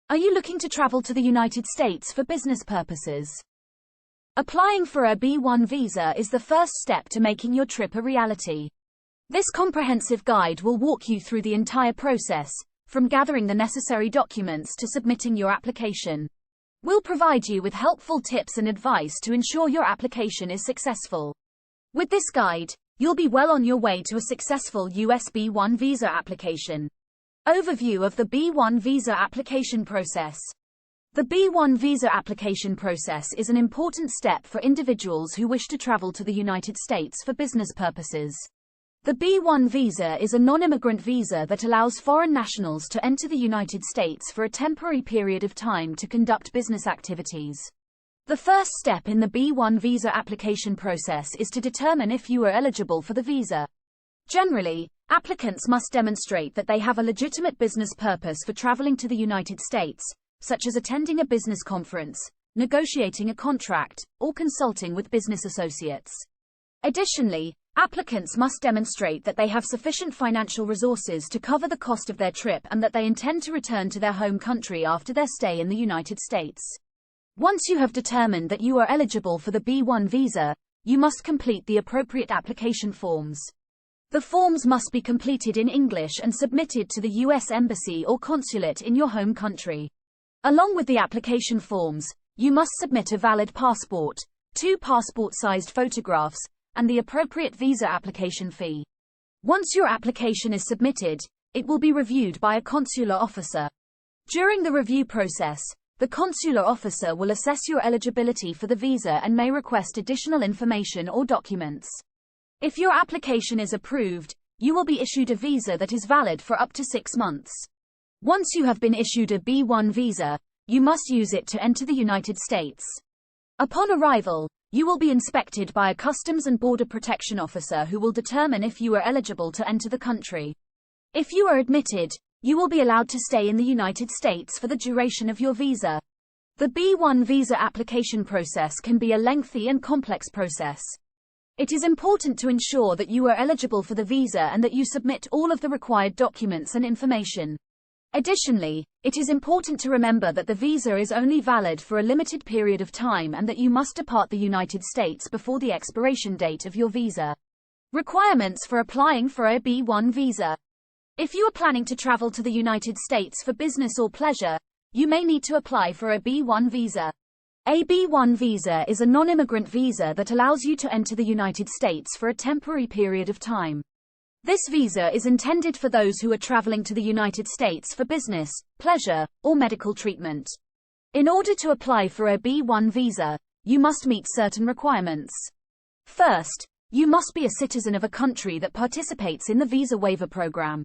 Are you looking to travel to the United States for business purposes? Applying for a B-1 visa is the first step to making your trip a reality. This comprehensive guide will walk you through the entire process, from gathering the necessary documents to submitting your application. We'll provide you with helpful tips and advice to ensure your application is successful. With this guide, you'll be well on your way to a successful US B-1 visa application. Overview of the B-1 visa application process. The B-1 visa application process is an important step for individuals who wish to travel to the United States for business purposes. The B-1 visa is a non-immigrant visa that allows foreign nationals to enter the United States for a temporary period of time to conduct business activities. The first step in the B-1 visa application process is to determine if you are eligible for the visa. Generally, applicants must demonstrate that they have a legitimate business purpose for traveling to the United States, such as attending a business conference, negotiating a contract, or consulting with business associates. Additionally, applicants must demonstrate that they have sufficient financial resources to cover the cost of their trip and that they intend to return to their home country after their stay in the United States. Once you have determined that you are eligible for the B-1 visa, you must complete the appropriate application forms. The forms must be completed in English and submitted to the U.S. Embassy or consulate in your home country. Along with the application forms, you must submit a valid passport, 2 passport-sized photographs, and the appropriate visa application fee. Once your application is submitted, it will be reviewed by a consular officer. During the review process, the consular officer will assess your eligibility for the visa and may request additional information or documents. If your application is approved, you will be issued a visa that is valid for up to 6 months. Once you have been issued a B-1 visa, you must use it to enter the United States. Upon arrival, you will be inspected by a Customs and Border Protection officer who will determine if you are eligible to enter the country. If you are admitted, you will be allowed to stay in the United States for the duration of your visa. The B-1 visa application process can be a lengthy and complex process. It is important to ensure that you are eligible for the visa and that you submit all of the required documents and information. Additionally, it is important to remember that the visa is only valid for a limited period of time and that you must depart the United States before the expiration date of your visa. Requirements for applying for a B-1 visa. If you are planning to travel to the United States for business or pleasure, you may need to apply for a B-1 visa. A B-1 visa is a non-immigrant visa that allows you to enter the United States for a temporary period of time. This visa is intended for those who are traveling to the United States for business, pleasure, or medical treatment. In order to apply for a B-1 visa, you must meet certain requirements. First, you must be a citizen of a country that participates in the visa waiver program.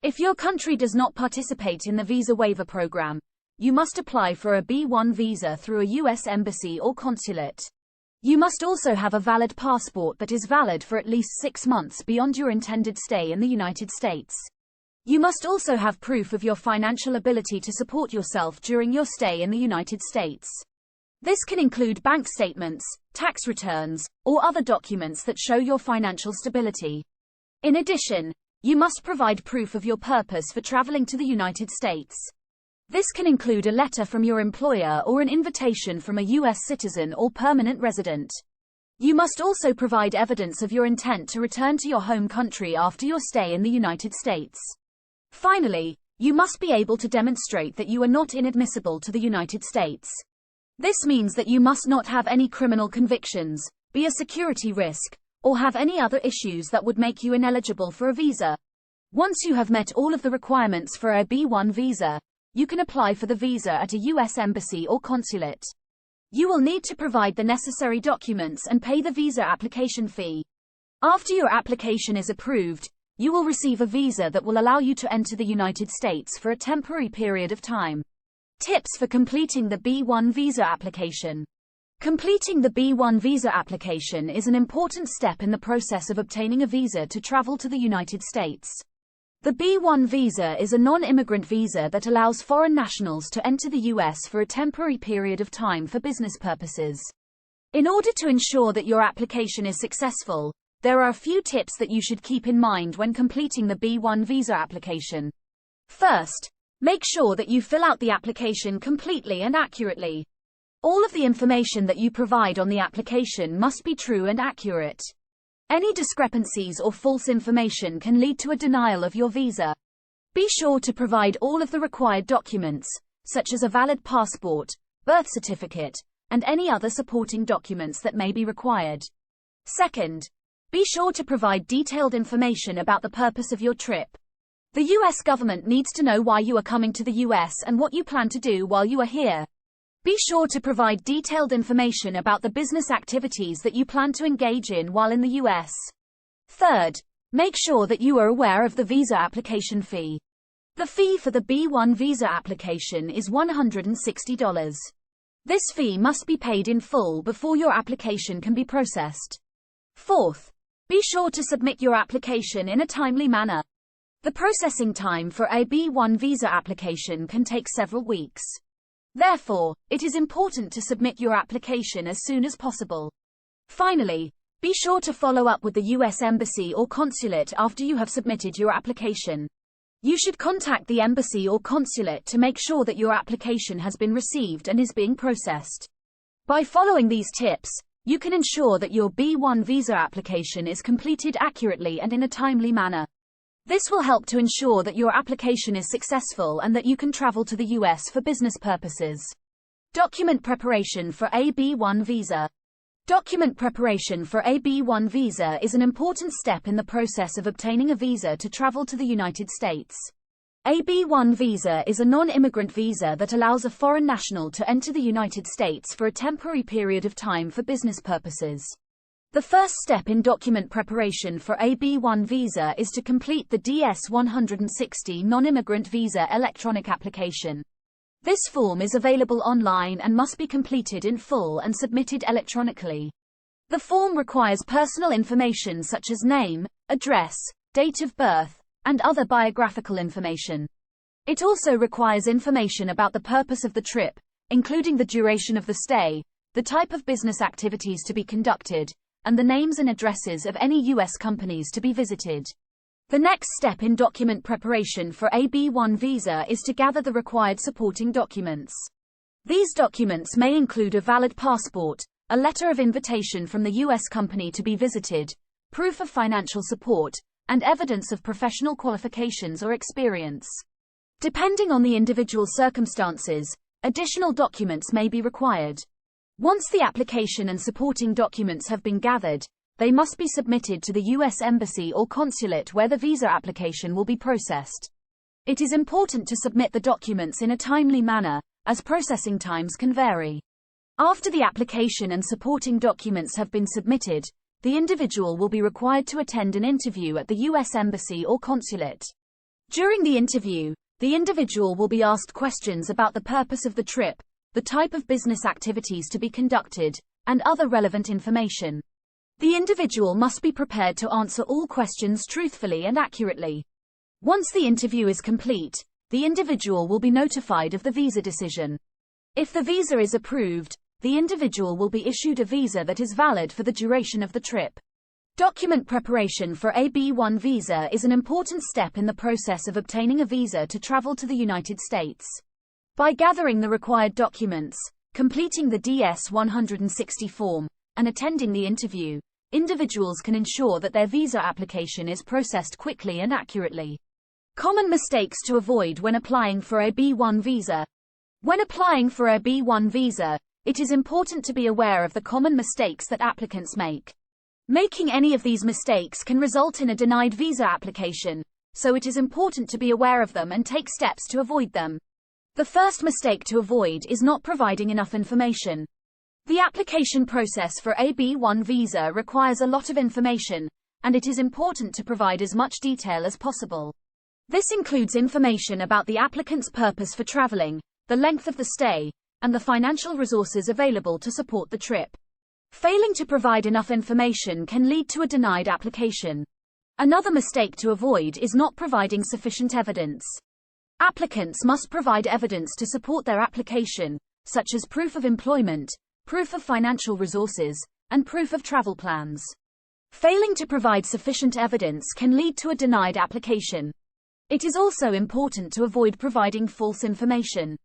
If your country does not participate in the visa waiver program, you must apply for a B-1 visa through a U.S. embassy or consulate. You must also have a valid passport that is valid for at least 6 months beyond your intended stay in the United States. You must also have proof of your financial ability to support yourself during your stay in the United States. This can include bank statements, tax returns, or other documents that show your financial stability. In addition, you must provide proof of your purpose for traveling to the United States. This can include a letter from your employer or an invitation from a U.S. citizen or permanent resident. You must also provide evidence of your intent to return to your home country after your stay in the United States. Finally, you must be able to demonstrate that you are not inadmissible to the United States. This means that you must not have any criminal convictions, be a security risk, or have any other issues that would make you ineligible for a visa. Once you have met all of the requirements for a B-1 visa, you can apply for the visa at a U.S. embassy or consulate. You will need to provide the necessary documents and pay the visa application fee. After your application is approved, you will receive a visa that will allow you to enter the United States for a temporary period of time. Tips for completing the B-1 visa application. Completing the B-1 visa application is an important step in the process of obtaining a visa to travel to the United States. The B-1 visa is a non-immigrant visa that allows foreign nationals to enter the U.S. for a temporary period of time for business purposes. In order to ensure that your application is successful, there are a few tips that you should keep in mind when completing the B-1 visa application. First, Make sure that you fill out the application completely and accurately. All of the information that you provide on the application must be true and accurate. Any discrepancies or false information can lead to a denial of your visa. Be sure to provide all of the required documents, such as a valid passport, birth certificate, and any other supporting documents that may be required. Second, be sure to provide detailed information about the purpose of your trip. The US government needs to know why you are coming to the US and what you plan to do while you are here. Be sure to provide detailed information about the business activities that you plan to engage in while in the US. Third, make sure that you are aware of the visa application fee. The fee for the B1 visa application is $160. This fee must be paid in full before your application can be processed. Fourth, be sure to submit your application in a timely manner. The processing time for a B1 visa application can take several weeks. Therefore, it is important to submit your application as soon as possible. Finally, be sure to follow up with the U.S. Embassy or consulate after you have submitted your application. You should contact the embassy or consulate to make sure that your application has been received and is being processed. By following these tips, you can ensure that your B1 visa application is completed accurately and in a timely manner. This will help to ensure that your application is successful and that you can travel to the US for business purposes. Document preparation for a B1 visa. Document preparation for a B1 visa is an important step in the process of obtaining a visa to travel to the United States. A B1 visa is a non-immigrant visa that allows a foreign national to enter the United States for a temporary period of time for business purposes. The first step in document preparation for a B1 visa is to complete the DS-160 non-immigrant visa electronic application. This form is available online and must be completed in full and submitted electronically. The form requires personal information such as name, address, date of birth, and other biographical information. It also requires information about the purpose of the trip, including the duration of the stay, the type of business activities to be conducted, and the names and addresses of any U.S. companies to be visited. The next step in document preparation for a B1 visa is to gather the required supporting documents. These documents may include a valid passport, a letter of invitation from the U.S. company to be visited, proof of financial support, and evidence of professional qualifications or experience. Depending on the individual circumstances, additional documents may be required. Once the application and supporting documents have been gathered, they must be submitted to the U.S. Embassy or consulate where the visa application will be processed. It is important to submit the documents in a timely manner, as processing times can vary. After the application and supporting documents have been submitted, the individual will be required to attend an interview at the U.S. Embassy or consulate. During the interview, the individual will be asked questions about the purpose of the trip, the type of business activities to be conducted, and other relevant information. The individual must be prepared to answer all questions truthfully and accurately. Once the interview is complete, the individual will be notified of the visa decision. If the visa is approved, the individual will be issued a visa that is valid for the duration of the trip. Document preparation for a B1 visa is an important step in the process of obtaining a visa to travel to the United States. By gathering the required documents, completing the DS-160 form, and attending the interview, individuals can ensure that their visa application is processed quickly and accurately. Common mistakes to avoid when applying for a B1 visa. When applying for a B1 visa, it is important to be aware of the common mistakes that applicants make. Making any of these mistakes can result in a denied visa application, so it is important to be aware of them and take steps to avoid them. The first mistake to avoid is not providing enough information. The application process for a B1 visa requires a lot of information, and it is important to provide as much detail as possible. This includes information about the applicant's purpose for traveling, the length of the stay, and the financial resources available to support the trip. Failing to provide enough information can lead to a denied application. Another mistake to avoid is not providing sufficient evidence. Applicants must provide evidence to support their application, such as proof of employment, proof of financial resources, and proof of travel plans. Failing to provide sufficient evidence can lead to a denied application. It is also important to avoid providing false information.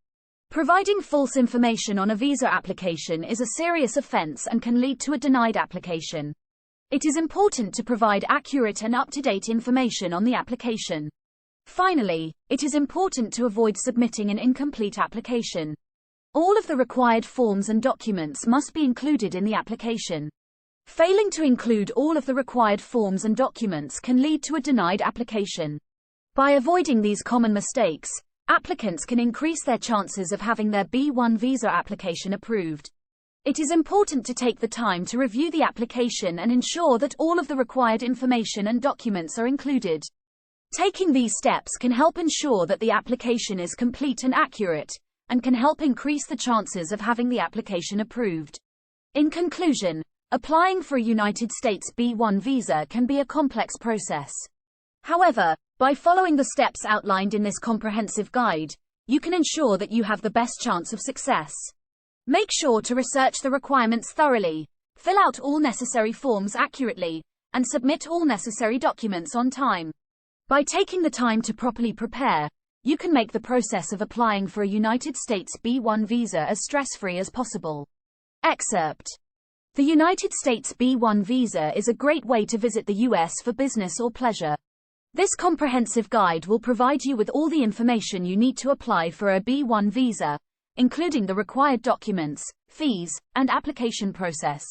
Providing false information on a visa application is a serious offense and can lead to a denied application. It is important to provide accurate and up-to-date information on the application. Finally, it is important to avoid submitting an incomplete application. All of the required forms and documents must be included in the application. Failing to include all of the required forms and documents can lead to a denied application. By avoiding these common mistakes, applicants can increase their chances of having their B1 visa application approved. It is important to take the time to review the application and ensure that all of the required information and documents are included. Taking these steps can help ensure that the application is complete and accurate, and can help increase the chances of having the application approved. In conclusion, applying for a United States B1 visa can be a complex process. However, by following the steps outlined in this comprehensive guide, you can ensure that you have the best chance of success. Make sure to research the requirements thoroughly, fill out all necessary forms accurately, and submit all necessary documents on time. By taking the time to properly prepare, you can make the process of applying for a United States B1 visa as stress-free as possible. Excerpt. The United States B1 visa is a great way to visit the US for business or pleasure. This comprehensive guide will provide you with all the information you need to apply for a B1 visa, including the required documents, fees, and application process.